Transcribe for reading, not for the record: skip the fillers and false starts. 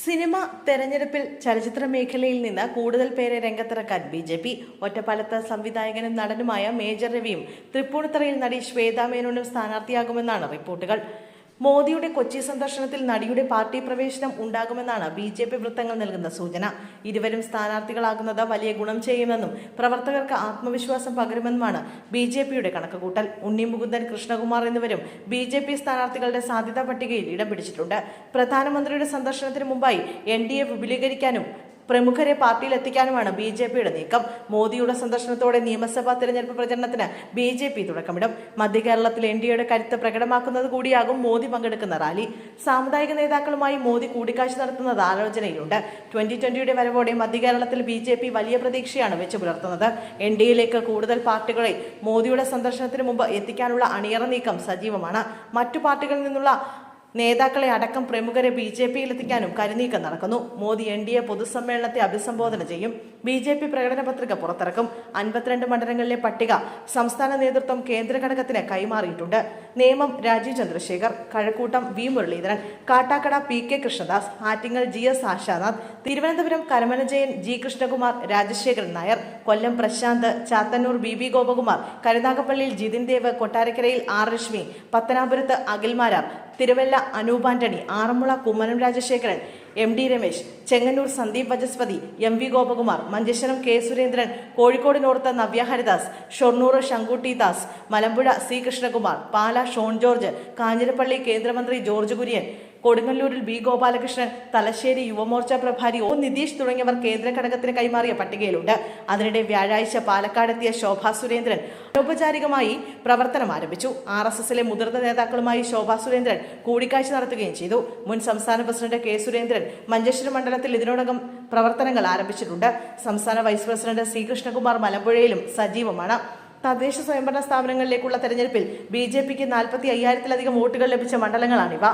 Cinema തെരഞ്ഞെടുപ്പിൽ ചലച്ചിത്ര മേഖലയിൽ നിന്ന് കൂടുതൽ പേരെ രംഗത്തിറക്കാൻ ബി.ജെ.പി. ഒറ്റപ്പാലത്ത് സംവിധായകനും നടനുമായ മേജർ രവിയും തൃപ്പൂണിത്തറയിൽ നടി ശ്വേതാ മേനോനും സ്ഥാനാർത്ഥിയാകുമെന്നാണ് റിപ്പോർട്ടുകൾ. മോദിയുടെ കൊച്ചി സന്ദർശനത്തിൽ നടിയുടെ പാർട്ടി പ്രവേശനം ഉണ്ടാകുമെന്നാണ് ബി.ജെ.പി. വൃത്തങ്ങൾ നൽകുന്ന സൂചന. ഇരുവരും സ്ഥാനാർത്ഥികളാകുന്നത് വലിയ ഗുണം ചെയ്യുമെന്നും പ്രവർത്തകർക്ക് ആത്മവിശ്വാസം പകരുമെന്നുമാണ് ബി.ജെ.പിയുടെ കണക്കുകൂട്ടൽ. ഉണ്ണി മുകുന്ദൻ, കൃഷ്ണകുമാർ എന്നിവരും ബി.ജെ.പി. സ്ഥാനാർത്ഥികളുടെ സാധ്യതാ പട്ടികയിൽ ഇടം പിടിച്ചിട്ടുണ്ട്. പ്രധാനമന്ത്രിയുടെ സന്ദർശനത്തിന് മുമ്പായി എൻ.ഡി.എ വിപുലീകരിക്കാനും പ്രമുഖരെ പാർട്ടിയിലെത്തിക്കാനുമാണ് ബി.ജെ.പിയുടെ നീക്കം. മോദിയുടെ സന്ദർശനത്തോടെ നിയമസഭാ തെരഞ്ഞെടുപ്പ് പ്രചരണത്തിന് ബി.ജെ.പി. തുടക്കമിടും. മധ്യകേരളത്തിൽ എൻ.ഡി.എയുടെ കരുത്ത് പ്രകടമാക്കുന്നത് കൂടിയാകും മോദി പങ്കെടുക്കുന്ന റാലി. സാമുദായിക നേതാക്കളുമായി മോദി കൂടിക്കാഴ്ച നടത്തുന്നത് ആലോചനയിലുണ്ട്. 2020യുടെ വരവോടെ മധ്യകേരളത്തിൽ ബി.ജെ.പി. വലിയ പ്രതീക്ഷയാണ് വെച്ചു പുലർത്തുന്നത്. എൻ.ഡി.എയിലേക്ക് കൂടുതൽ പാർട്ടികളെ മോദിയുടെ സന്ദർശനത്തിന് മുമ്പ് എത്തിക്കാനുള്ള അണിയറ നീക്കം സജീവമാണ്. മറ്റു പാർട്ടികളിൽ നിന്നുള്ള നേതാക്കളെ അടക്കം പ്രമുഖരെ ബി.ജെ.പിയിൽ എത്തിക്കാനും കരുനീക്കം നടക്കുന്നു. മോദി എൻ.ഡി.എ പൊതുസമ്മേളനത്തെ അഭിസംബോധന ചെയ്യും. ബി.ജെ.പി. പ്രകടന പത്രിക പുറത്തിറക്കും. 52 മണ്ഡലങ്ങളിലെ പട്ടിക സംസ്ഥാന നേതൃത്വം കേന്ദ്ര ഘടകത്തിന് കൈമാറിയിട്ടുണ്ട്. Nemom Rajeev Chandrasekhar, Kazhakkoottam V Muraleedharan, Kattakada PK. Krishnadas, Attingal GS. Ashanath, Thiruvananthapuram Karamanajayan G. Krishnakumar, Rajasekharan Nair, Kollam Prasanth, Chathannoor B Gopakumar, കരുനാഗപ്പള്ളിയിൽ ജിതിൻ ദേവ്, കൊട്ടാരക്കരയിൽ ആർ. രശ്മി, പത്തനാപുരത്ത് Akhilmarar, Thiruvalla Anoop Antony, Aranmula Kummanam Rajasekharan, MD. Ramesh, Chengannur Sandeep Vachaspathi, MV. Gopakumar, Manjeshwaram K. Surendran, Kozhikode north Navya Haridas, Shoranur Shankutty Das, Malampuzha C. Krishnakumar, Pala Shone George, Kanjirappally കേന്ദ്രമന്ത്രി ജോർജ് കുര്യൻ, കൊടുങ്ങല്ലൂരിൽ ബി. ഗോപാലകൃഷ്ണൻ, തലശ്ശേരി യുവമോർച്ച പ്രഭാരി ഒ. നിതീഷ് തുടങ്ങിയവർ കേന്ദ്ര ഘടകത്തിന് കൈമാറിയ പട്ടികയിലുണ്ട്. അതിനിടെ വ്യാഴാഴ്ച പാലക്കാടെത്തിയ ശോഭാ സുരേന്ദ്രൻ അനൗപചാരികമായി പ്രവർത്തനം ആരംഭിച്ചു. RSSലെ മുതിർന്ന നേതാക്കളുമായി ശോഭാ സുരേന്ദ്രൻ കൂടിക്കാഴ്ച നടത്തുകയും ചെയ്തു. മുൻ സംസ്ഥാന പ്രസിഡന്റ് കെ. സുരേന്ദ്രൻ മഞ്ചേശ്വരം മണ്ഡലത്തിൽ ഇതിനോടകം പ്രവർത്തനങ്ങൾ ആരംഭിച്ചിട്ടുണ്ട്. സംസ്ഥാന വൈസ് പ്രസിഡന്റ് സി. കൃഷ്ണകുമാർ മലമ്പുഴയിലും സജീവമാണ്. തദ്ദേശ സ്വയംഭരണ സ്ഥാപനങ്ങളിലേക്കുള്ള തെരഞ്ഞെടുപ്പിൽ ബി.ജെ.പിക്ക് 45,000-ലധികം വോട്ടുകൾ ലഭിച്ച മണ്ഡലങ്ങളാണിവ.